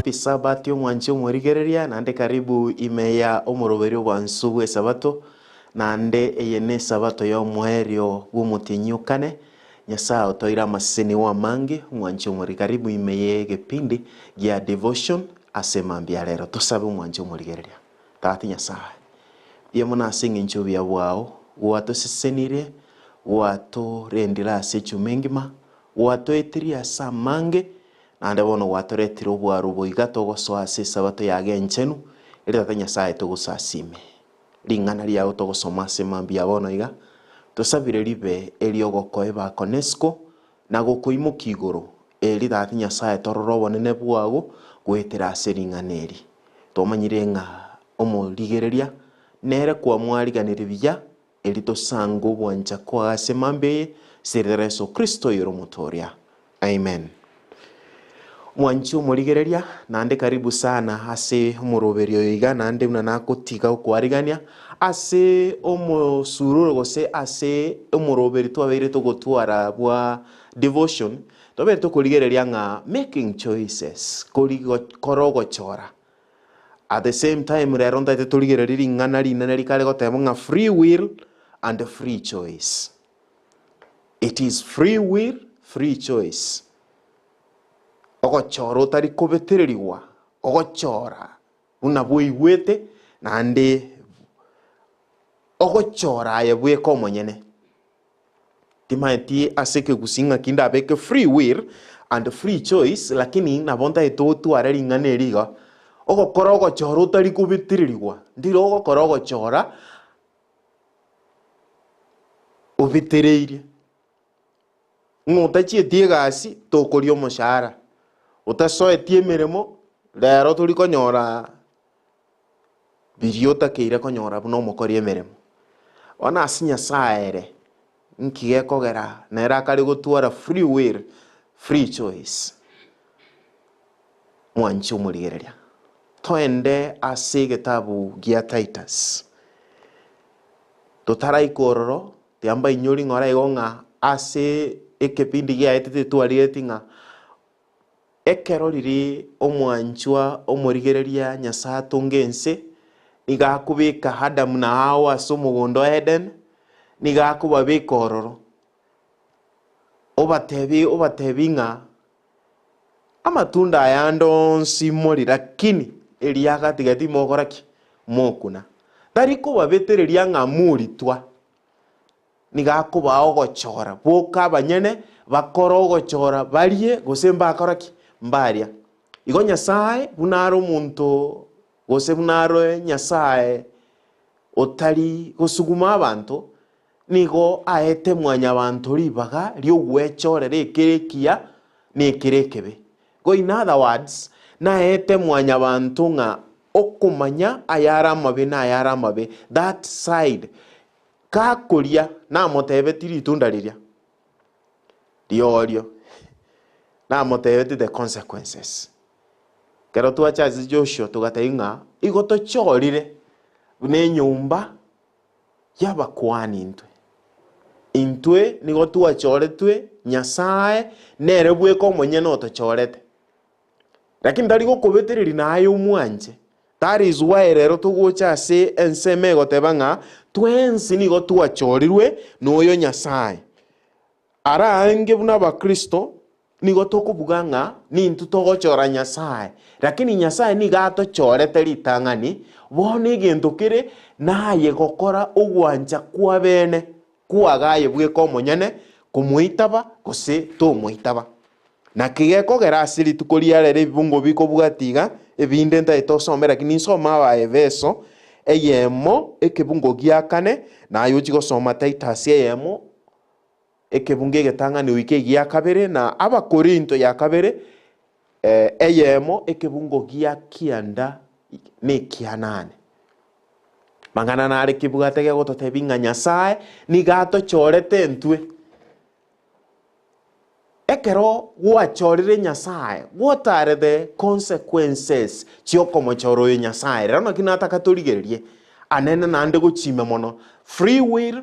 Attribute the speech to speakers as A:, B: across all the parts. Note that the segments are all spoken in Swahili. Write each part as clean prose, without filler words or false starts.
A: happy Sabbath yo mwanchi omworigereria nande karibu imeya omoroberio bwansu bwe sabato nande eyene sabato yo mwerio bw'omutinyukane nyasaye otoira amaseni wa mange mwanchi omwori karibu imeye gepindi gya devotion asemambia rero tosabe mwanchi omworigereria tati nyasaye yemuna asinga nchubi ya bwao wato sesenire wato rendira asechu mengima wato etiria sa mange nande bono watoretiro bwaru boiga togosoa ase sabato yage nchenu ere tata nyasaye togosasime lingana liao togosoma ase mambia bono iga tosabire ribe eriogokoe bakonesco na gokoimuka igoro eri tata nyasaye torora obonene bwago gwetera ase lingana eri tomanyire ng'a omorigereria nere kwamwariganire biya eri tosango bwancha kwa ase mambie serere Yesu Kristo yoro motoria amen. Mwanchi omorigereria nande karibu sana ase omoroberio iga nande una nakotiga okwarigania ase omosururo gose ase omoroberi twabeire togotwara bwa devotion twabeire tokorigereria ng'a making choices korogochora at the same time rero ntaite torigereria ring'ana rinene rikare goteba ng'a free will and free choice. It is free will, free choice. Ogochora otari kobetereriwa ogochora una bwigwete nande ogochora aye bweko monyene timaiti aseke gusinga kinda beke free will and free choice lakini nabonta etotu araringane riga ogokora ogochora otari kobetereriwa ndiro ogokora ogochora obetereire ng'otachi etiegasi tokoria omoshara utasoetie emeremo rero turi konyora birio takeire konyora buna omokori emeremo ona ase nyasaye nkige kogera nere akare gotwara free will free choice mwanchi omorigereria toende ase getabu gia Titus totaraikororo tiamba inyori ng'ora igo ng'a ase ekepindi giaetete twarigeti ng'a ekero riri omwanchwa omorigereria nyasaye atonga ense nigakubeka Adamu na Hawa ase omogondo Eden nigakobabeka ororo obatebi ng'a amatunda ayande onsi mori lakini eriagatigati mogoraki mokuna tari kobabetereria ng'a muritwa nigakoba ogochora boka abanyene bakora ogochora barie gose mbakoraki mbaria igo nyasaye bunaro omonto gose bunaro nyasaye otari gosuguma abantu nigo aete mwanya abantu ribaga riogwechorera ekerekia nekerekebe go in other words naete mwanya abantu ng'a okomanya ayara amabe na ayara amabe that side kakoria namotebeti ritunda riria riorio namotebeti the consequences kero twachazi Joshua tugatei ng'a igo tochorire bune nyumba yabakwani intwe nigo twachoretwe nyasaye nere bweka omonyene otochorete lakini tari gokobetereri naye omwanje. That is why rero tugocha ase enseme goteba ng'a twensi nigo twachorirwe noyo nyasaye ara ange buna abakristo nigo tokobuga ng'a nintu togochora nyasaye lakini nyasaye niga atochorete ritang'ani bono egento kere naye gokora ogwancha kwa bene kwagaye bweka omonyene komoitaba gose tomoitaba na kigekogera ase rituko riarere ebibungo bikobwatiga ebinde ntaete osomera lakini nsoma Abaefeso eyemo ekebungo gia kane naye ochigosoma Titus eyemo ekebungo egetang'ani oike gia kabere na Abakorinto ya kabere eyemo ekebungo gia kianda ne kianane mang'ana nare kibwate gegototebi ng'a nyasaye niga atochorete ntwe ekero gwachorire nyasaye what are the consequences chiokomochora oyo nyasaye rero naki nataka torigererie anene nande gochime mono free will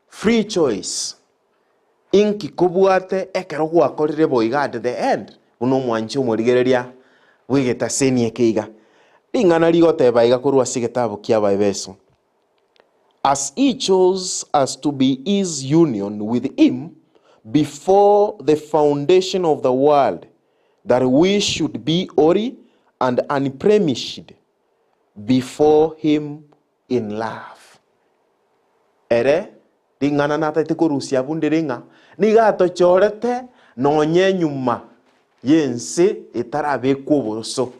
A: free choice inki kobwate ekero gwakorire boiga at the end buno mwanchi omorigereria bwigetasenie keiga ring'ana rigoteba iga korwa ase egetabu kia Baebeso. As he chose us to be his union with him before the foundation of the world, that we should be holy and unblemished before him in love. Ere ring'ana nataite korusia bunde ringa nigatochorete nonye nyuma yense itarabekwa oboso.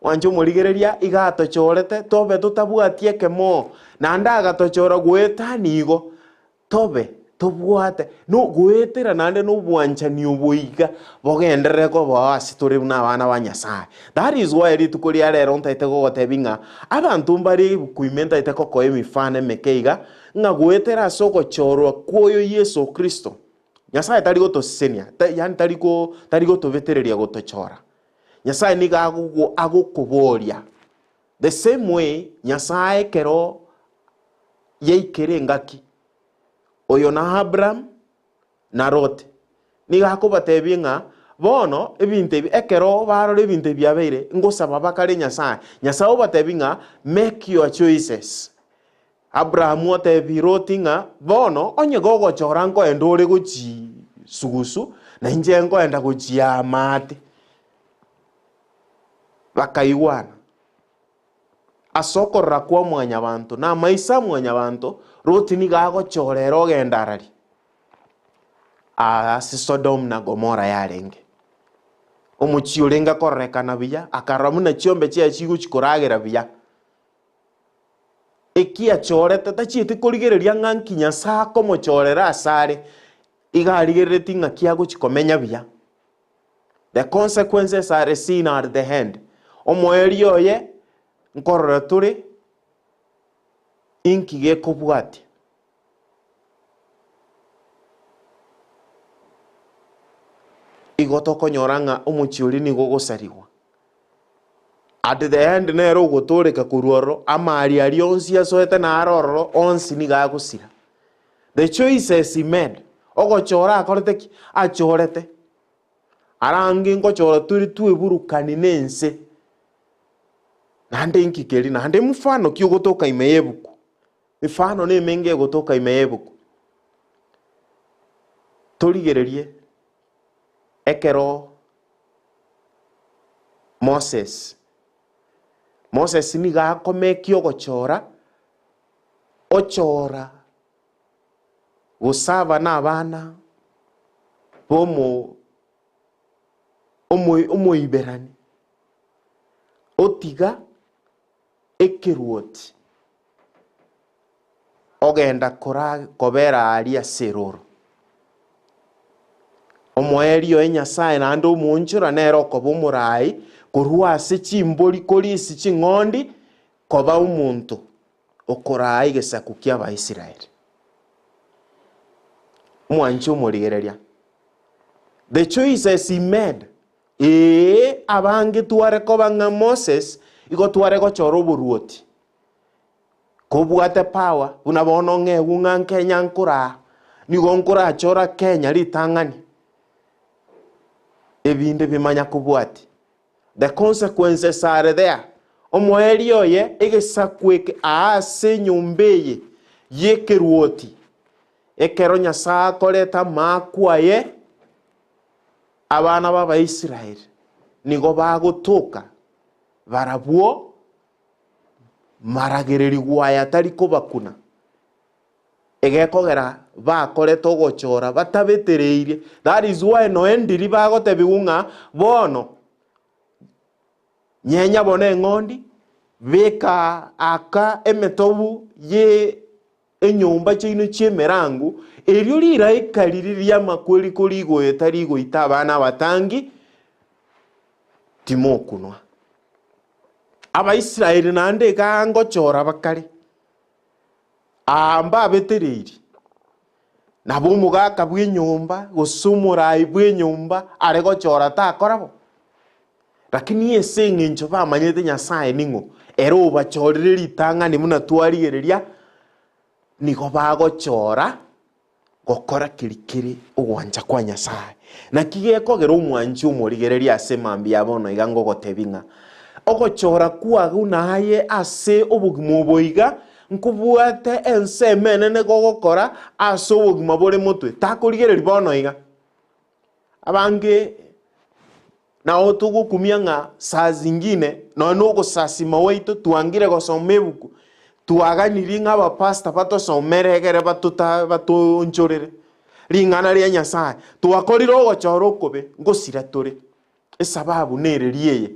A: Wancho morigereria igatochorete tobe tutabwatie kemo nanda agatochora gweta nigo tobe tobwate no gwetera nande no bwanchani oboiga bogenderere ko boasi turi na bana ba Nyasaye. That is why ritukuri arero ntaite gogotebinga abantu mbari kuimenta ite koko emifane mekeiga nga gwetera soko chorwa kwoyo Yesu Kristo. Nyasaye tari gotosenia yani tari gotobetereria gotochora. Nyasaye niga agukuboria. The same way Nyasaye kero yeikere ngaki oyo na Abraham na Lot niga akobatebia nga bono ebintu ebi ekero barore ebintu byabeire ngosaba bakare Nyasaye obatebia nga make your choices. Abraham otebi Lot nga bono onye gogochora nko endore gochi sugusu na inje ngo enda gochi amate bakaiwana asokorra kwa mwanya bantu na maisa mwanya bantu Ruti niga agochorera ogendarari asi Sodom na Gomora yarenge omuchi orenga korrekana biya akaramu na chiombe chia chiguchikoragera biya ekia chorete tachiete korigereria ng'anki Nyasaye komochorera asare igarigereti ng'aki agochikomenya biya. The consequences are seen at the end. Omoeri oye nkorora turi inki gekobwati igotoko nyoranga omuchiuri ni gogosariwa. At the end nero gotoreka kuruoro amari arionsi asoete na aroro onsi ni gagusira. The choices he made ogochora akorete achorete arangi ngochora turi tueburukani nense nande inkikeri nande mfano kio gotoka imeyebuku mifano ne menge gotoka imeyebuku torigererie ekero Moses niga akomekio gochora ochora gusaba n'abana bomo omoiberani otiga ekeruoti ogenda kobera aria seroro omoerio eNyasaye nando omonchora nero koba omorai korwa ase chimbori korisi ching'ondi koba omonto okorai gesaku kia Abaisiraeli mwancho omorigereria. The choices he made abange tuare koba ng'a Moses igo tuare gochora oboruoti kobwate power buna bono ng'egu ng'a Kenya nkora nigo nkora achora Kenya ritang'ani ebinde bimanya kubwati. The consequences are there. Omoeri oye egesakweke ase nyumbeye yekeruoti ekero Nyasaye akoreta makwaye abana b'Abaisiraeli nigo bagotoka barabwo maragereri gwaya tari kobakuna egekogera bakoreta ogochora batabetereire. That is why no endiri bagotebigunga bono nyenya bone ng'ondi beka aka emetobu ye enyumba chino chemerangu erio lira ekaliriria makweli koligo etarigo itabana batangi timokunwa Abaisiraeli nande gango chora bakari amba betereiri nabo mugaka bw'inyumba gusumura ibw'inyumba arego chora takorabo lakini ese ng'encho bamanyete Nyasaye ning'o ero bachorire ritang'ani muna twarigereria nigo bagochora gokora kirikiri ogwanja kwa Nyasaye na kigekogera omwanchi omorigereria ase mambia bono iga ngogotebinga ogochora kwagu naye ase obogima oboiga nkubwate ensemene ne gogokora ase obogima bore motwe takorigereri bono iga abange na otugukumia nga saa zingine no gosasima waito tuangire gosoma ebuku tuaganiri nga abapasta batosomeregere batonchorere ring'ana ria Nyasaye twakorire ogochora okobe ngosira tore esababu nereri eye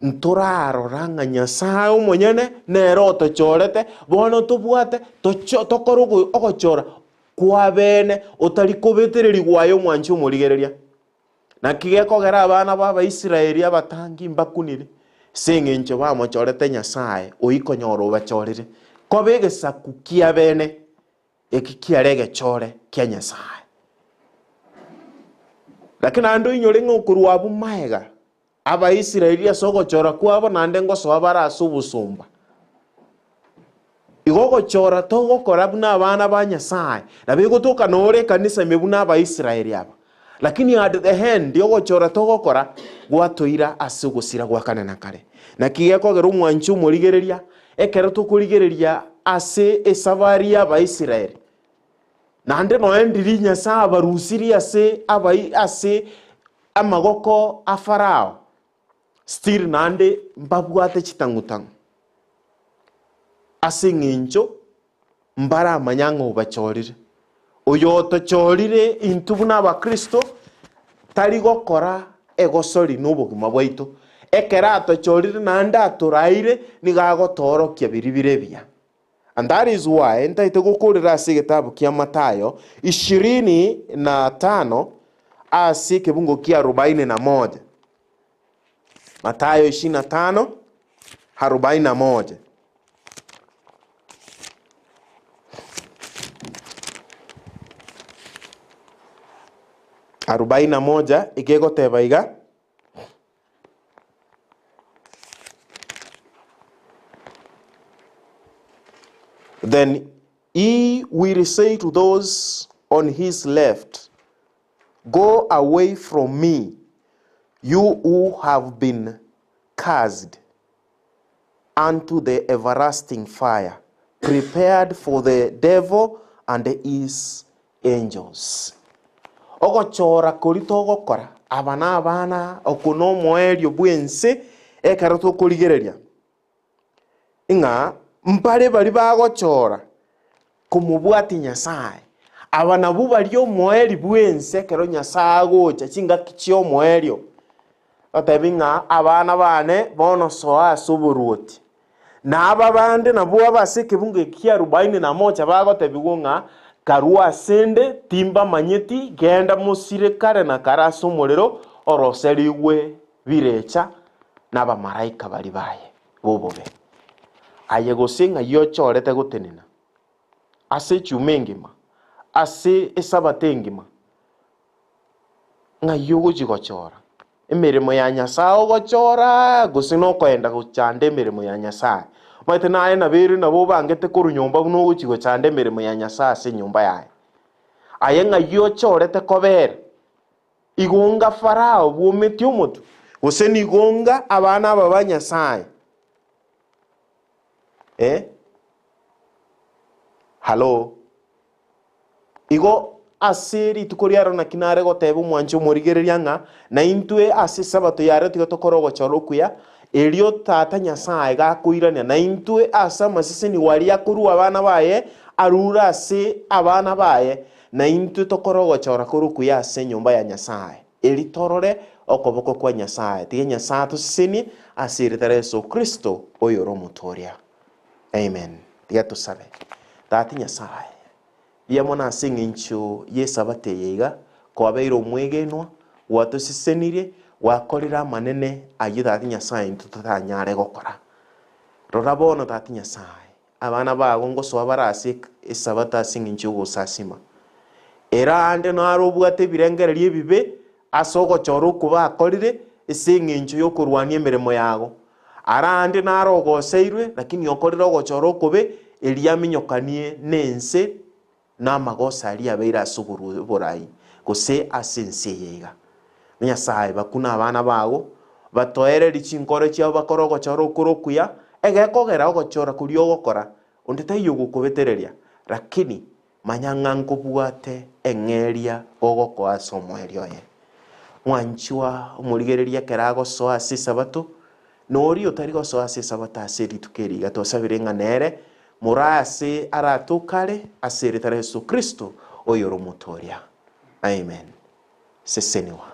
A: ntorarora nga Nyasaye omonyene nero otochorete bono tobwate tokora ogochora kwa bene otari kobetereri gwayo omwanchi omorigereria na kigekogera abana b'Abaisiraeli abatangi mbakunire seng'encho bamochorete Nyasaye oikonyora obachorire kobe egesaku kia bene eki kiare egechore kia Nyasaye lakini ando inyore ng'okorwa abu maega Abaisiraeli ase ogochora kwabo nande ngosoa bara ase obosomba igogochora togokora buna abana ba Nyasaye na bigotoka nore ekanisa ime buna Abaisiraeli aba lakini at the end yogochora togokora gwatoira ase ogosira gwakane na kare na kigekogera omwanchi omorigereria ekero tokorigereria ase esabari y'Abaisiraeli nande noendiri Nyasaye abarusiri ase amagoko a Farao still nande mbabwate chitangutangu ase ng'encho mbara amanyango obachorire oyo otochorire intu buna Abakristo tari gokora egosori n'obogima bwaito ekera atochorire nande atoraire nigagotorokia biribire bia and that is why ntaite gokorera ase gitabu kia Matayo 25 ase kebungo kia 41 Matayo 25:41 41 ikegoteba iga then he will say to those on his left, go away from me, you who have been cursed, unto the everlasting fire, prepared for the devil and his angels. Ogochora korito ogokora abana okono moerio bwense ekero tokorigereria inga mpare bari bagochora kumubwati Nyasaye abana bubari omoeri bwense ekero Nyasaye agocha chinga kichio moerio otebinga abana bane bono soa asuburuti na aba bande nabo abase kebunge kia 41 bagotebigunga karua sende timba manyeti genda musire kare na karaso umuriro oroserigwe birecha n'aba marayika bari baye bobobe aye gosinga yochorete gutenena ase chumengima ase esabatengima nga yogo jigochora emirimo ya Nyasaye gochora gusino kwenda guchande emirimo ya Nyasaye maite naye na biri nabo bangete kurunyomba no guchigo chande emirimo ya Nyasaye ase nyumba yaye aye nga yochorete kobera igonga Farao bwometi omotu guseni igonga abana baba Nyasaye Hello igo asiri tukoriaro na kinare goteba omwanchi omorigereria nga na intwe ase sabato yare tigotokora gochora okuya elio tata Nyasaye gakoirania na intwe asa masiseni wari akorwa abana baye arura ase abana baye na intwe tokora gochora korukuya ase nyumba ya Nyasaye eli torore okoboko kwa Nyasaye tige Nyasaye tusiseni asiri Yesu Kristo oyoro mutoria amen tiga tusabe tati Nyasaye yamona sing'incho yesabate yeiga kwabeiro omwegenwa watosisenire wakorera manene ayo tati Nyasaye tutanyare gokora rora bono tati Nyasaye abana bago ngosoa barase esabata sing'incho gosasima era ande naro bwate birengererie bibe asogo choro kuba akorire esing'incho yokurwania emirimo yago arande naro goseirwe lakini okorera gochoro kobe eliaminyokanie nense na magosa aria beira asuguru borai gose asense yega nyasaye bakuna abana bago batoereri chinkoro chiao bakorogo charo kurokuya egekogera ogochora kuri ogokora onde taiyo gukubetereria lakini manyanga nkobwate eng'eria ogokoa somweri oye mwanchwa omurigereria kerago soa ase sabato nori otari gosoa ase sabato ase ritukeri gatosabire ng'anere murase aratukare ase ritare Yesu Kristo oyo romotoria amen seseniwa.